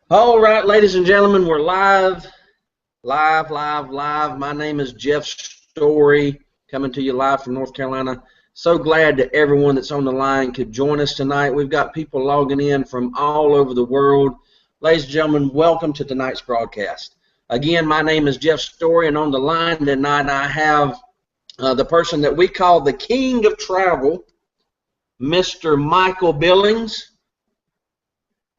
All right, ladies and gentlemen, we're live. My name is Jeff Story, coming to you live from North Carolina. So glad that everyone that's on the line could join us tonight. We've got people logging in from all over the world. Ladies and gentlemen, welcome to tonight's broadcast. Again, my name is Jeff Story, and on the line tonight I have the person that we call the King of Travel, Mr. Michael Billings,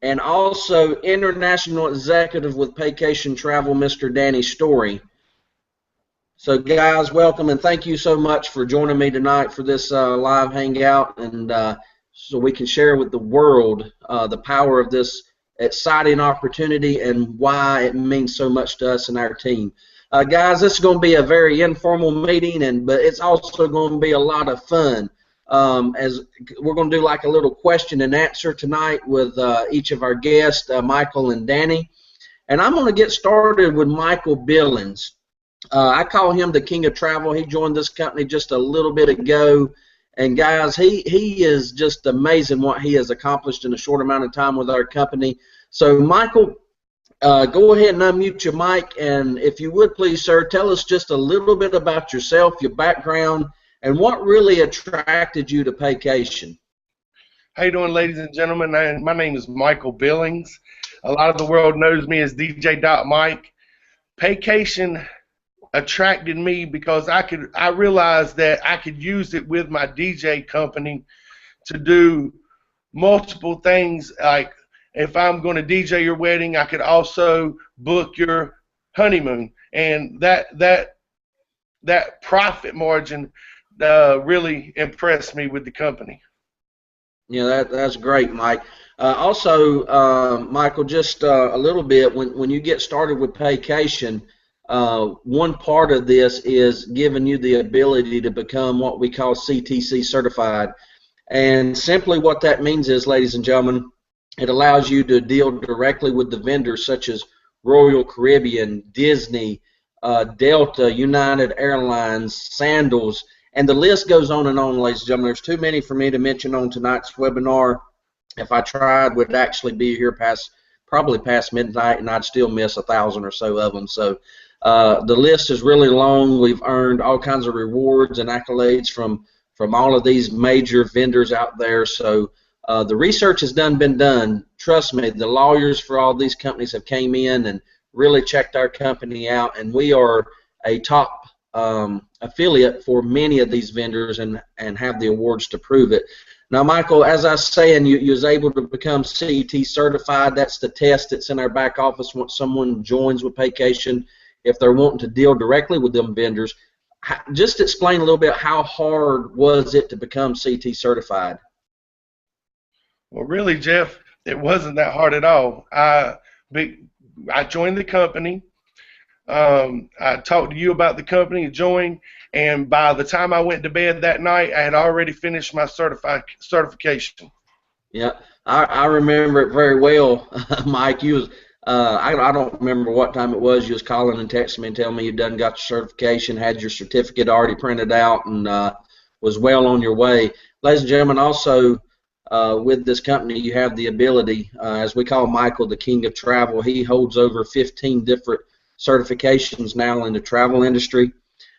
and also International Executive with Paycation Travel, Mr. Danny Story. So, guys, welcome, and thank you so much for joining me tonight for this live hangout, and so we can share with the world the power of this exciting opportunity and why it means so much to us and our team. Guys, this is going to be a very informal meeting, but it's also going to be a lot of fun. As we're going to do like a little question and answer tonight with each of our guests, Michael and Danny. And I'm going to get started with Michael Billings. I call him the King of Travel. He joined this company just a little bit ago. And guys, he is just amazing what he has accomplished in a short amount of time with our company. So Michael, go ahead and unmute your mic. And if you would please, sir, tell us just a little bit about yourself, your background, and what really attracted you to Paycation. How you doing, ladies and gentlemen? My name is Michael Billings. A lot of the world knows me as DJ Mike. Paycation attracted me because I realized that I could use it with my DJ company to do multiple things. Like if I'm going to DJ your wedding, I could also book your honeymoon, and that profit margin really impressed me with the company. Yeah, that's great, Mike. Also, Michael, just a little bit, when you get started with Paycation, one part of this is giving you the ability to become what we call CTC certified. And simply what that means is, ladies and gentlemen, it allows you to deal directly with the vendors such as Royal Caribbean, Disney, Delta, United Airlines, Sandals, and the list goes on and on, ladies and gentlemen. There's too many for me to mention on tonight's webinar. If I tried, we'd actually be here probably past midnight, and I'd still miss 1,000 or so of them. So the list is really long. We've earned all kinds of rewards and accolades from all of these major vendors out there. So the research has been done. Trust me, the lawyers for all these companies have came in and really checked our company out, and we are a top affiliate for many of these vendors and have the awards to prove it. Now, Michael, as I was saying, you was able to become CET certified. That's the test that's in our back office once someone joins with Paycation, if they're wanting to deal directly with them vendors. Just explain a little bit, how hard was it to become CET certified? Well, really, Jeff, it wasn't that hard at all. I joined the company. I talked to you about the company, joined, and by the time I went to bed that night, I had already finished my certification. Yeah, I remember it very well, Mike. You was I don't remember what time it was. You was calling and texting me and telling me you done got your certification, had your certificate already printed out, and was well on your way. Ladies and gentlemen, also with this company, you have the ability, as we call Michael the King of Travel. He holds over 15 different certifications now in the travel industry.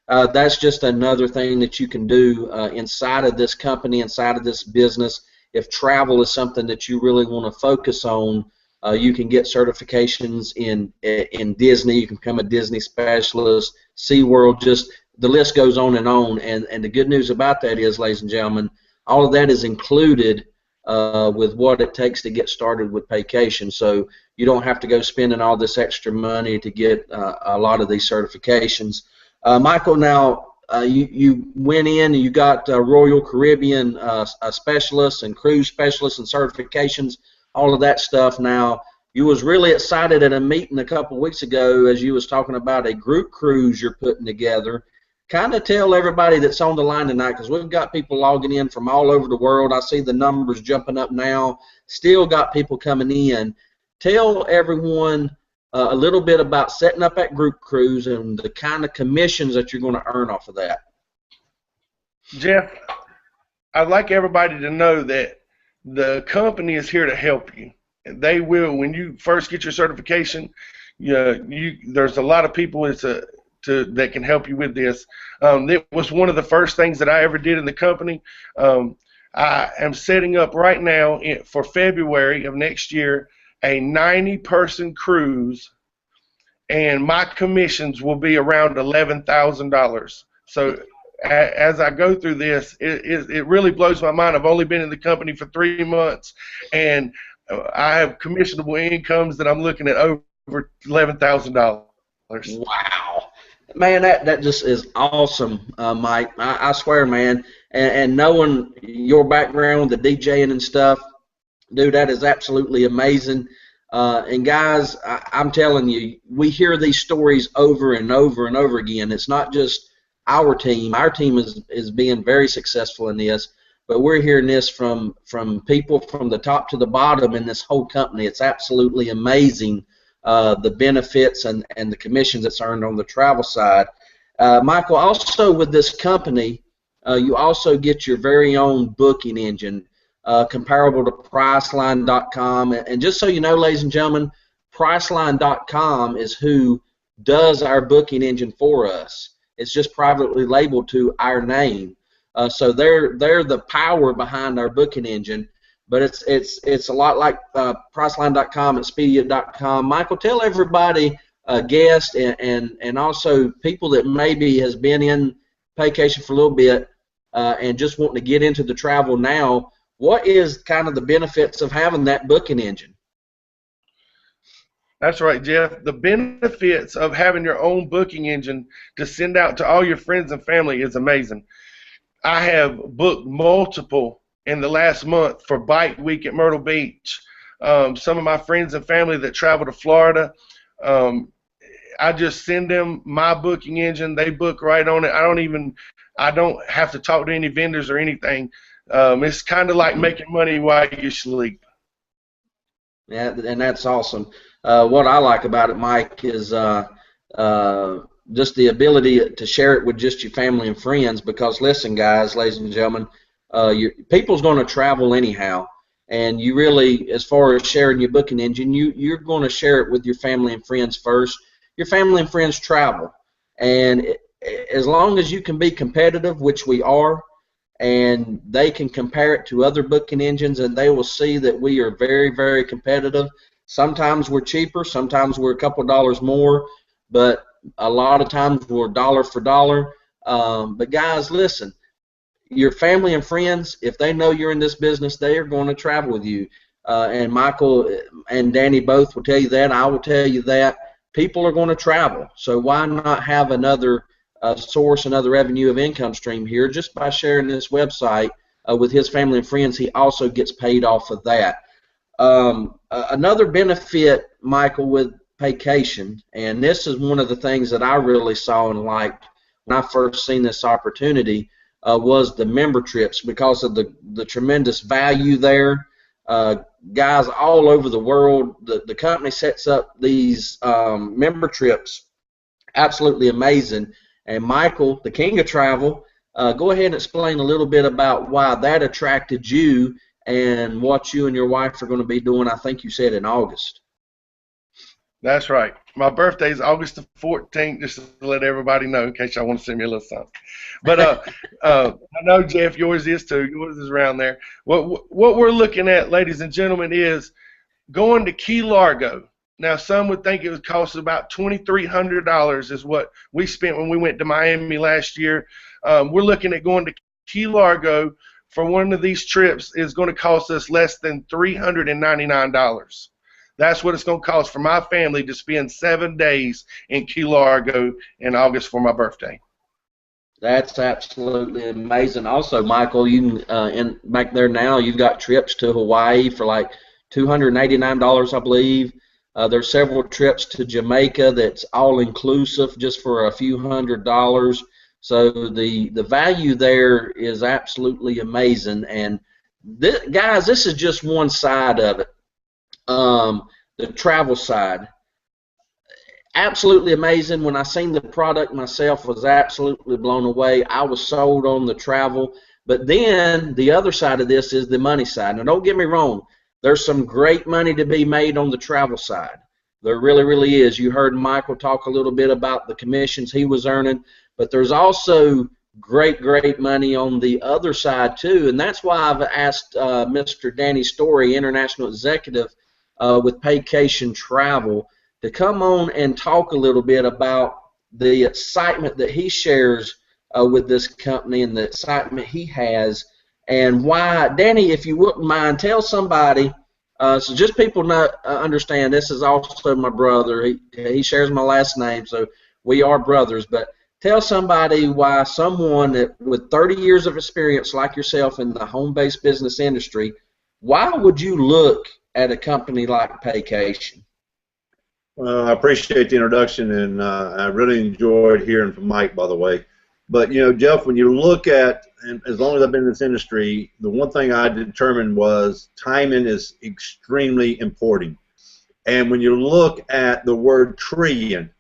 That's just another thing that you can do inside of this company, inside of this business. If travel is something that you really want to focus on, you can get certifications in Disney. You can become a Disney specialist, SeaWorld, just the list goes on. And the good news about that is, ladies and gentlemen, all of that is included with what it takes to get started with Paycation. So you don't have to go spending all this extra money to get a lot of these certifications. Michael, now you went in and you got Royal Caribbean specialists and cruise specialists and certifications, all of that stuff. Now, you was really excited at a meeting a couple of weeks ago as you was talking about a group cruise you're putting together. Kind of tell everybody that's on the line tonight, because we've got people logging in from all over the world. I see the numbers jumping up now. Still got people coming in. Tell everyone a little bit about setting up that group cruise and the kind of commissions that you're going to earn off of that. Jeff, I'd like everybody to know that the company is here to help you. they will, when you first get your certification, there's a lot of people that can help you with this. It was one of the first things that I ever did in the company. I am setting up right now for February of next year a 90-person cruise, and my commissions will be around $11,000. So as I go through this, it really blows my mind. I've only been in the company for 3 months, and I have commissionable incomes that I'm looking at over $11,000. Wow. Man, that just is awesome, Mike. I swear, man. And knowing your background, the DJing and stuff, dude, that is absolutely amazing. And guys, I'm telling you, we hear these stories over and over and over again. It's not just our team. Our team is being very successful in this, but we're hearing this from people from the top to the bottom in this whole company. It's absolutely amazing, the benefits and the commissions that's earned on the travel side. Michael, also with this company, you also get your very own booking engine, comparable to Priceline.com. And just so you know, ladies and gentlemen, Priceline.com is who does our booking engine for us. It's just privately labeled to our name. So they're the power behind our booking engine. But it's a lot like Priceline.com and Expedia.com. Michael, tell everybody, guests and also people that maybe has been in Paycation for a little bit and just wanting to get into the travel now, what is kind of the benefits of having that booking engine? That's right, Jeff. The benefits of having your own booking engine to send out to all your friends and family is amazing. I have booked multiple in the last month for Bike Week at Myrtle Beach. Some of my friends and family that travel to Florida, I just send them my booking engine. They book right on it. I don't have to talk to any vendors or anything. It's kind of like making money while you sleep. Yeah, and that's awesome. What I like about it, Mike, is just the ability to share it with just your family and friends. Because listen, guys, ladies and gentlemen, people's going to travel anyhow, and you really, as far as sharing your booking engine, you're going to share it with your family and friends first. Your family and friends travel, and as long as you can be competitive, which we are, and they can compare it to other booking engines, and they will see that we are very, very competitive. Sometimes we're cheaper, sometimes we're a couple dollars more, but a lot of times we're dollar for dollar. But guys, listen, your family and friends, if they know you're in this business, they are going to travel with you. And Michael and Danny both will tell you that. I will tell you that. People are going to travel, so why not have another source, another revenue of income stream here just by sharing this website with his family and friends? He also gets paid off of that. Another benefit, Michael, with Paycation, and this is one of the things that I really saw and liked when I first seen this opportunity, was the member trips, because of the tremendous value there. Guys all over the world, the company sets up these member trips, absolutely amazing. And Michael, the king of travel, go ahead and explain a little bit about why that attracted you and what you and your wife are going to be doing, I think you said in August. That's right. My birthday is August the 14th, just to let everybody know in case y'all want to send me a little something. But I know, Jeff, yours is too. Yours is around there. What we're looking at, ladies and gentlemen, is going to Key Largo. Now, some would think it would cost about $2,300 is what we spent when we went to Miami last year. We're looking at going to Key Largo for one of these trips is going to cost us less than $399. That's what it's going to cost for my family to spend 7 days in Key Largo in August for my birthday. That's absolutely amazing. Also, Michael, you can back there now, you've got trips to Hawaii for like $289, I believe. There's several trips to Jamaica that's all inclusive, just for a few $100s. So the value there is absolutely amazing. And guys, this is just one side of it. The travel side, absolutely amazing. When I seen the product myself, was absolutely blown away. I was sold on the travel. But then the other side of this is the money side. Now, don't get me wrong, There's some great money to be made on the travel side. There really, really is. You heard Michael talk a little bit about the commissions he was earning, but there's also great, great money on the other side too, and that's why I've asked Mr. Danny Story, International Executive with Paycation Travel, to come on and talk a little bit about the excitement that he shares with this company and the excitement he has, and why. Danny, if you wouldn't mind, tell somebody, so just people know, understand this is also my brother. He shares my last name, so we are brothers, but tell somebody why someone that with 30 years of experience like yourself in the home-based business industry, why would you look at a company like Paycation? Well, I appreciate the introduction, and I really enjoyed hearing from Mike, by the way. But, you know, Jeff, when you look at, and as long as I've been in this industry, the one thing I determined was timing is extremely important. And when you look at the word trillion,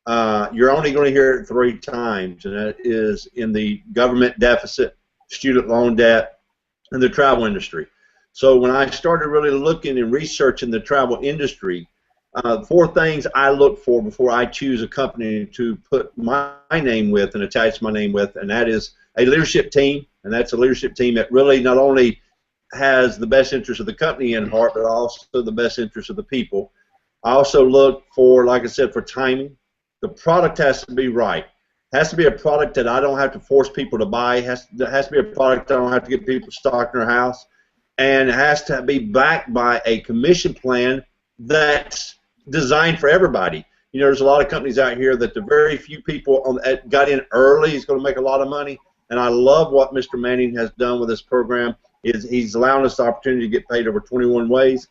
you're only going to hear it 3 times, and that is in the government deficit, student loan debt, and the travel industry. So when I started really looking and researching the travel industry, 4 things I look for before I choose a company to put my name with and attach my name with, and that is a leadership team, and that's a leadership team that really not only has the best interest of the company in heart, but also the best interest of the people. I also look for, like I said, for timing. The product has to be right. It has to be a product that I don't have to force people to buy. It has to be a product that I don't have to get people stocked in their house. And it has to be backed by a commission plan that's designed for everybody. You know, there's a lot of companies out here that the very few people got in early is going to make a lot of money. And I love what Mr. Manning has done with this program. He's allowing us the opportunity to get paid over 21 ways.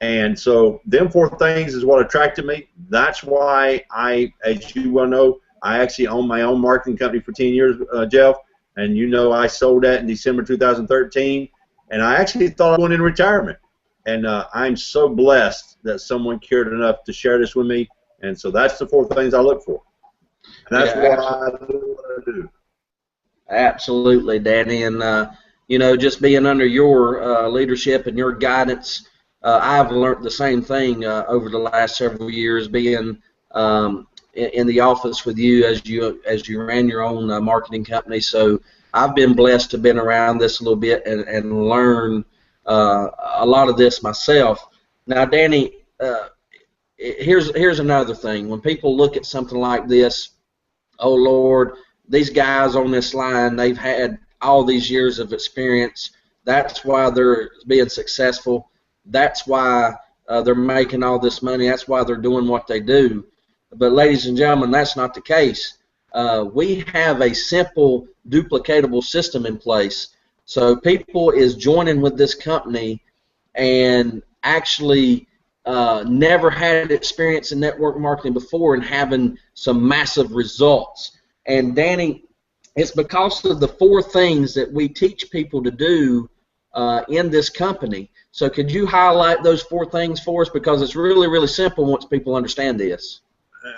And so them 4 things is what attracted me. That's why as you well know, I actually own my own marketing company for 10 years, Jeff. And you know I sold that in December 2013. And I actually thought I was going into retirement. And I'm so blessed that someone cared enough to share this with me. And so that's the 4 things I look for. And that's why I do what I do. Absolutely, Danny. And, you know, just being under your leadership and your guidance, I've learned the same thing over the last several years, being in the office with you as you ran your own marketing company. So I've been blessed to have been around this a little bit and learn a lot of this myself. Now, Danny, here's another thing. When people look at something like this, oh Lord, these guys on this line, they've had all these years of experience. That's why they're being successful. That's why they're making all this money. That's why they're doing what they do. But ladies and gentlemen, that's not the case. We have a simple, duplicatable system in place. So people is joining with this company and actually never had experience in network marketing before and having some massive results. And Danny, it's because of the 4 things that we teach people to do in this company. So could you highlight those 4 things for us, because it's really, really simple once people understand this.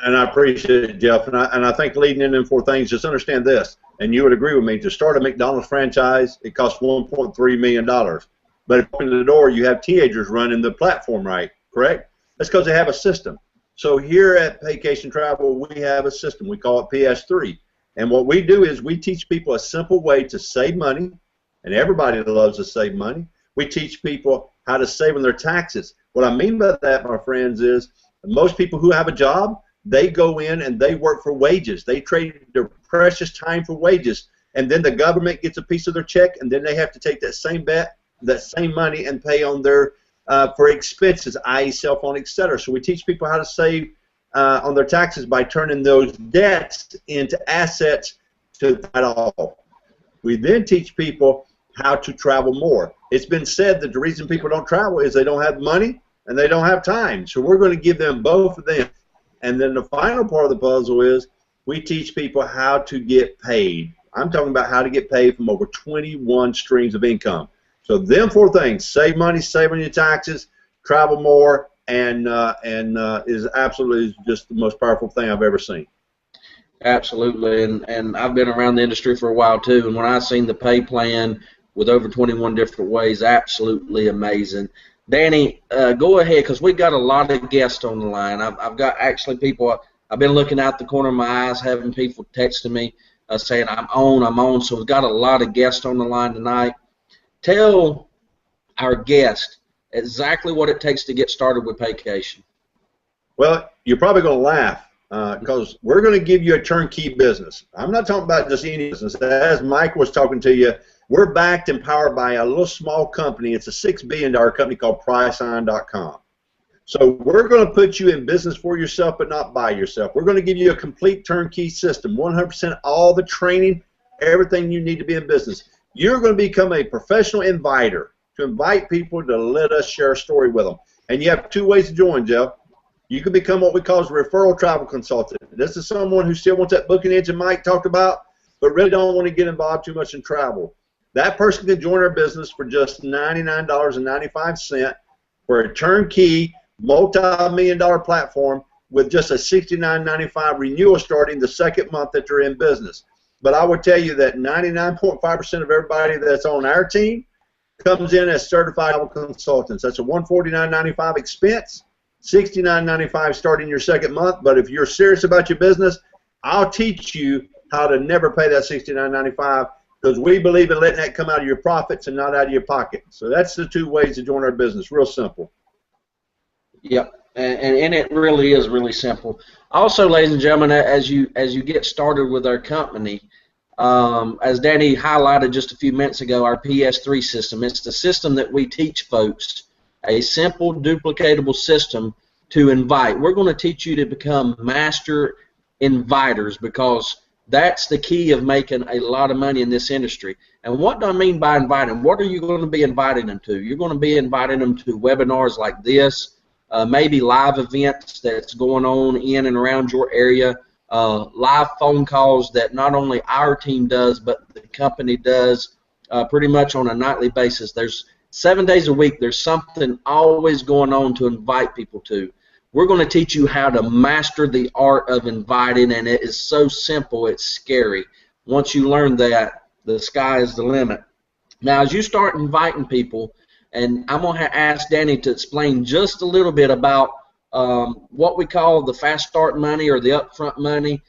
And I appreciate it, Jeff. And I think leading in them 4 things, just understand this, and you would agree with me, to start a McDonald's franchise, it costs $1.3 million. But if you open the door, you have teenagers running the platform, right? Correct? That's because they have a system. So here at Paycation Travel, we have a system. We call it PS3. And what we do is we teach people a simple way to save money, and everybody loves to save money. We teach people how to save on their taxes. What I mean by that, my friends, is most people who have a job, they go in and they work for wages. They trade their precious time for wages, and then the government gets a piece of their check, and then they have to take that same money and pay on their for expenses, i.e. cell phone, etc. So we teach people how to save on their taxes by turning those debts into assets to that all. We then teach people how to travel more. It's been said that the reason people don't travel is they don't have money and they don't have time. So we're going to give them both of them. And then the final part of the puzzle is we teach people how to get paid. I'm talking about how to get paid from over 21 streams of income. So them 4 things: save money, save on your taxes, travel more, and is absolutely just the most powerful thing I've ever seen. Absolutely, and I've been around the industry for a while too, and when I seen the pay plan with over 21 different ways, absolutely amazing. Danny, go ahead, because we got a lot of guests on the line. I've got actually people, I've been looking out the corner of my eyes, having people texting me saying, I'm on. So we've got a lot of guests on the line tonight. Tell our guest exactly what it takes to get started with Paycation. Well, you're probably going to laugh because we're going to give you a turnkey business. I'm not talking about just any business. As Mike was talking to you, we're backed and powered by a little small company. It's a $6 billion company called Priceline.com. So we're going to put you in business for yourself, but not by yourself. We're going to give you a complete turnkey system, 100% all the training, everything you need to be in business. You're going to become a professional inviter to invite people to let us share a story with them. And you have two ways to join, Jeff. You can become what we call a referral travel consultant. This is someone who still wants that booking engine Mike talked about, but really don't want to get involved too much in travel. That person can join our business for just $99.95 for a turnkey, multi-million-dollar platform with just a $69.95 renewal starting the second month that you're in business. But I would tell you that 99.5% of everybody that's on our team comes in as certified consultants. That's a $149.95 expense, $69.95 starting your second month. But if you're serious about your business, I'll teach you how to never pay that $69.95 because we believe in letting that come out of your profits and not out of your pocket. So that's the two ways to join our business. Real simple. Yep, and it really is really simple. Also, ladies and gentlemen, as you get started with our company, as Danny highlighted just a few minutes ago, our PS3 system, it's the system that we teach folks, a simple, duplicatable system to invite. We're going to teach you to become master inviters because that's the key of making a lot of money in this industry. And what do I mean by inviting? What are you going to be inviting them to? You're going to be inviting them to webinars like this, maybe live events that's going on in and around your area, live phone calls that not only our team does but the company does pretty much on a nightly basis. There's 7 days a week. There's something always going on to invite people to. We're going to teach you how to master the art of inviting, and it is so simple, it's scary. Once you learn that, the sky is the limit. Now, as you start inviting people, and I'm going to ask Danny to explain just a little bit about what we call the fast start money or the upfront money.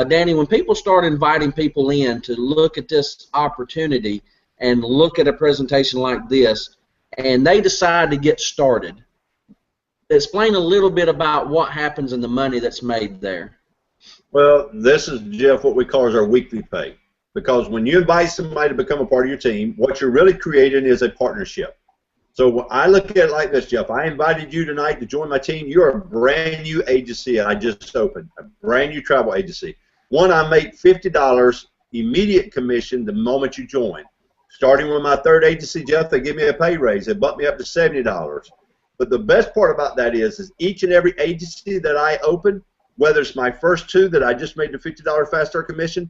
Danny, when people start inviting people in to look at this opportunity and look at a presentation like this, and they decide to get started, explain a little bit about what happens in the money that's made there. Well, this is, Jeff, what we call our weekly pay. Because when you invite somebody to become a part of your team, what you're really creating is a partnership. So I look at it like this, Jeff. I invited you tonight to join my team. You're a brand new agency I just opened, a brand new travel agency. One, I make $50 immediate commission the moment you join. Starting with my third agency, Jeff, they give me a pay raise. They bump me up to $70. But the best part about that is each and every agency that I open, whether it's my first two that I just made the $50 fast start commission,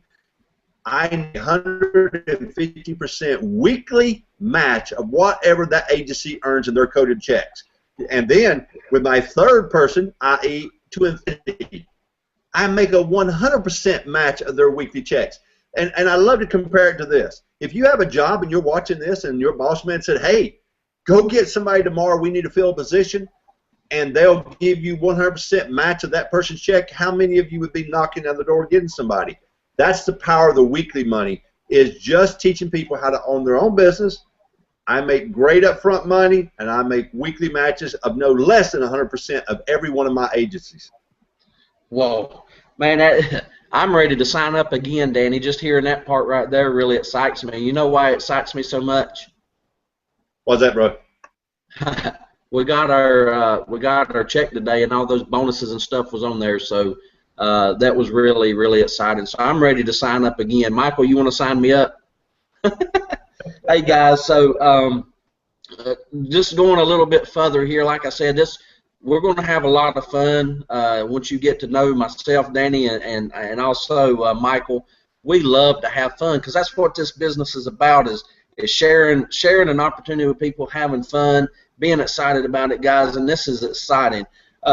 I need 150% weekly match of whatever that agency earns in their coded checks. And then with my third person, i.e. to infinity, I make a 100% match of their weekly checks. And I love to compare it to this. If you have a job and you're watching this and your boss man said, hey, go get somebody tomorrow, we need to fill a position, and they'll give you 100% match of that person's check, how many of you would be knocking on the door getting somebody? That's the power of the weekly money, is just teaching people how to own their own business. I make great upfront money, and I make weekly matches of no less than 100% of every one of my agencies. Whoa. Man, I'm ready to sign up again, Danny. Just hearing that part right there really excites me. You know why it excites me so much? What's that, bro? we got our check today, and all those bonuses and stuff was on there, so that was really, really exciting. So I'm ready to sign up again. Michael, you want to sign me up? Hey guys, so just going a little bit further here, like I said, we're going to have a lot of fun once you get to know myself, Danny, and also Michael. We love to have fun because that's what this business is about, is sharing an opportunity with people, having fun, being excited about it, guys, and this is exciting.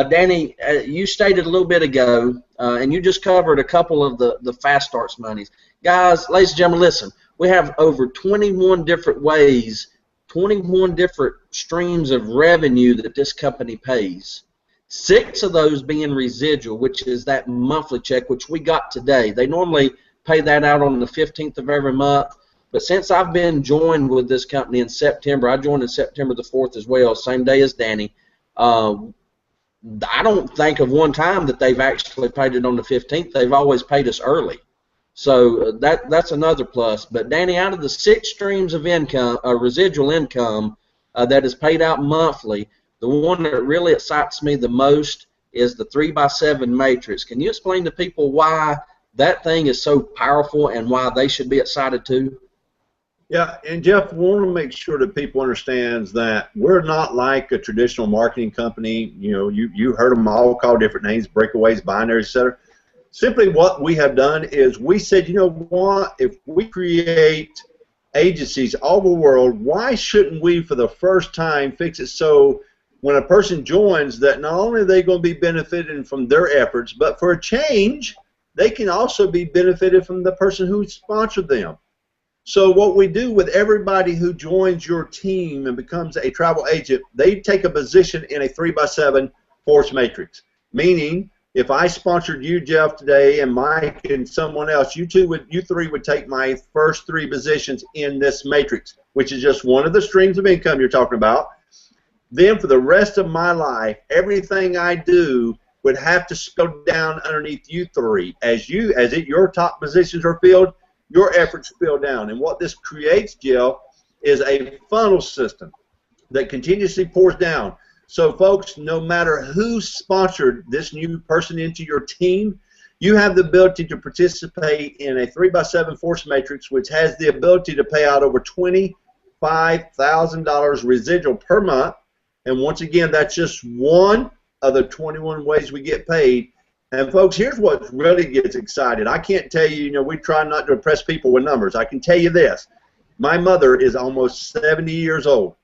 Danny, you stated a little bit ago, and you just covered a couple of the fast starts monies. Guys, ladies and gentlemen, listen, we have over 21 different ways 21 different streams of revenue that this company pays. 6 of those being residual, which is that monthly check, which we got today. They normally pay that out on the 15th of every month. But since I've been joined with this company in September, I joined in September the 4th as well, same day as Danny. I don't think of one time that they've actually paid it on the 15th. They've always paid us early. So that's another plus. But Danny, out of the 6 streams of income, residual income that is paid out monthly, the one that really excites me the most is the 3x7 matrix. Can you explain to people why that thing is so powerful and why they should be excited too? Yeah, and Jeff, we want to make sure that people understands that we're not like a traditional marketing company. You know, you heard them all call different names, breakaways, binaries, etc. Simply what we have done is we said, you know what, if we create agencies all over the world, why shouldn't we, for the first time, fix it so when a person joins that not only are they going to be benefiting from their efforts, but for a change, they can also be benefited from the person who sponsored them. So what we do with everybody who joins your team and becomes a travel agent, they take a position in a 3x7 force matrix. Meaning, if I sponsored you, Jeff, today, and Mike and someone else, you three would take my first 3 positions in this matrix, which is just one of the streams of income you're talking about. Then for the rest of my life, everything I do would have to spill down underneath you 3. As your top positions are filled, your efforts spill down. And what this creates, Jill, is a funnel system that continuously pours down. So, folks, no matter who sponsored this new person into your team, you have the ability to participate in a 3x7 force matrix, which has the ability to pay out over $25,000 residual per month. And once again, that's just one of the 21 ways we get paid. And folks, here's what really gets excited. I can't tell you, we try not to impress people with numbers. I can tell you this. My mother is almost 70 years old,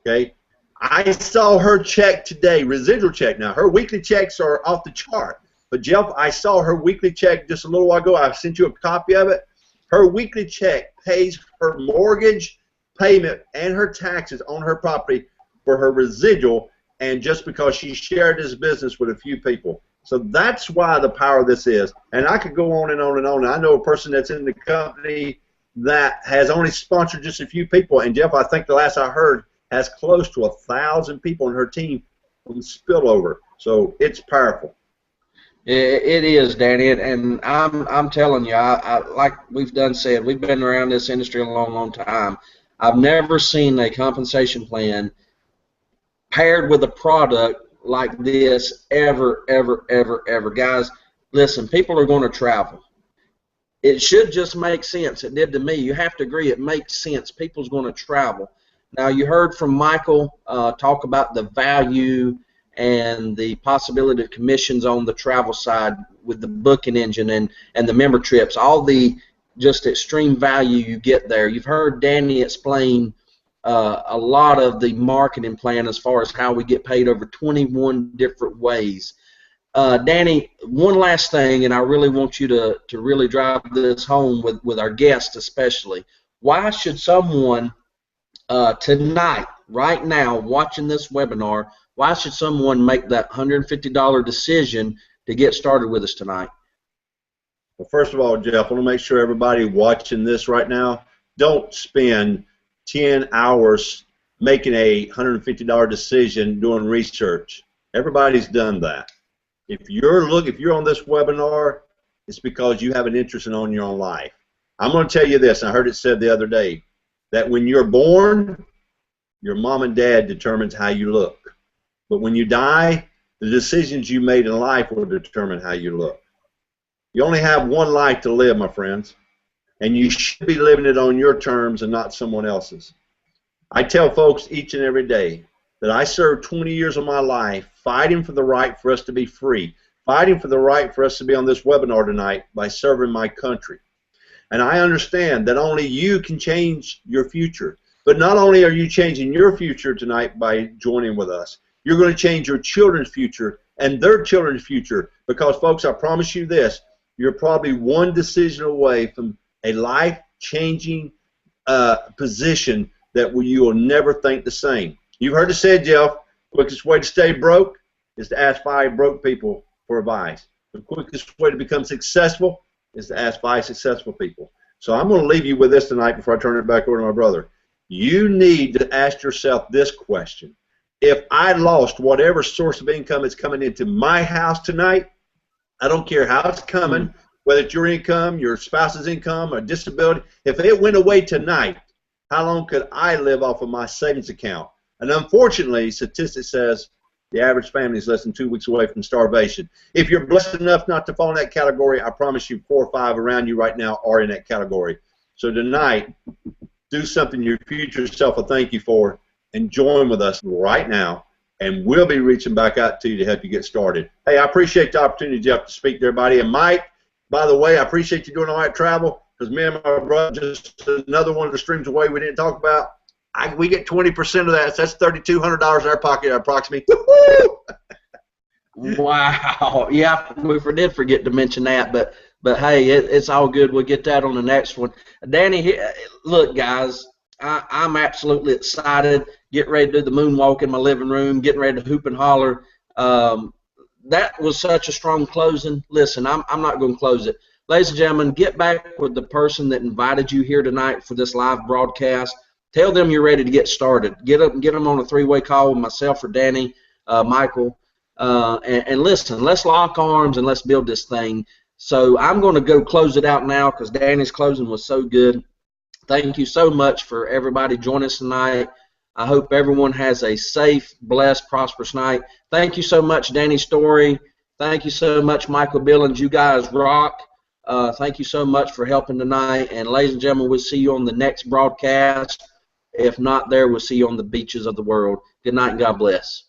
okay? I saw her check today, residual check. Now, her weekly checks are off the chart. But, Jeff, I saw her weekly check just a little while ago. I sent you a copy of it. Her weekly check pays her mortgage payment and her taxes on her property for her residual, and just because she shared this business with a few people. So that's why the power of this is. And I could go on and on and on. I know a person that's in the company that has only sponsored just a few people. And, Jeff, I think the last I heard has close to 1,000 people on her team from spillover. So it's powerful. It is, Danny, and I'm telling you, I like we've said, we've been around this industry a long, long time. I've never seen a compensation plan paired with a product like this ever. Guys, listen, people are going to travel. It should just make sense. It did to me. You have to agree it makes sense. People's going to travel. Now, you heard from Michael talk about the value and the possibility of commissions on the travel side with the booking engine and the member trips, all the just extreme value you get there. You've heard Danny explain a lot of the marketing plan as far as how we get paid over 21 different ways. Danny, one last thing, and I really want you to really drive this home with our guests especially. Why should someone tonight, right now, watching this webinar, why should someone make that $150 decision to get started with us tonight? Well, first of all, Jeff, I want to make sure everybody watching this right now, don't spend 10 hours making a $150 decision doing research. Everybody's done that. If you're on this webinar, it's because you have an interest in owning your own life. I'm going to tell you this, I heard it said the other day, that when you're born, your mom and dad determines how you look. But when you die, the decisions you made in life will determine how you look. You only have one life to live, my friends, and you should be living it on your terms and not someone else's. I tell folks each and every day that I served 20 years of my life fighting for the right for us to be free, fighting for the right for us to be on this webinar tonight by serving my country. And I understand that only you can change your future. But not only are you changing your future tonight by joining with us, you're going to change your children's future and their children's future. Because, folks, I promise you this, you're probably one decision away from a life-changing position that you will never think the same. You've heard it said, Jeff, quickest way to stay broke is to ask 5 broke people for advice. The quickest way to become successful is to ask 5 successful people. So I'm going to leave you with this tonight before I turn it back over to my brother. You need to ask yourself this question. If I lost whatever source of income is coming into my house tonight, I don't care how it's coming, whether it's your income, your spouse's income, or disability, if it went away tonight, how long could I live off of my savings account? And unfortunately, statistics says the average family is less than 2 weeks away from starvation. If you're blessed enough not to fall in that category, I promise you 4 or 5 around you right now are in that category. So tonight, do something your future self will thank you for, and join with us right now, and we'll be reaching back out to you to help you get started. Hey, I appreciate the opportunity, Jeff, to speak to everybody. And Mike, by the way, I appreciate you doing all that travel, because me and my brother, just another one of the streams away we didn't talk about, we get 20% of that, so that's $3,200 in our pocket approximately. Wow. Yeah, we did forget to mention that, but hey, it's all good. We'll get that on the next one. Danny, look, guys, I'm absolutely excited. Get ready to do the moonwalk in my living room, getting ready to hoop and holler. That was such a strong closing. Listen, I'm not going to close it. Ladies and gentlemen, get back with the person that invited you here tonight for this live broadcast. Tell them you're ready to get started. Get them on a 3-way call with myself or Danny, Michael, and listen, let's lock arms and let's build this thing. So I'm going to go close it out now because Danny's closing was so good. Thank you so much for everybody joining us tonight. I hope everyone has a safe, blessed, prosperous night. Thank you so much, Danny Story. Thank you so much, Michael Billings. You guys rock. Thank you so much for helping tonight. And ladies and gentlemen, we'll see you on the next broadcast. If not there, we'll see you on the beaches of the world. Good night and God bless.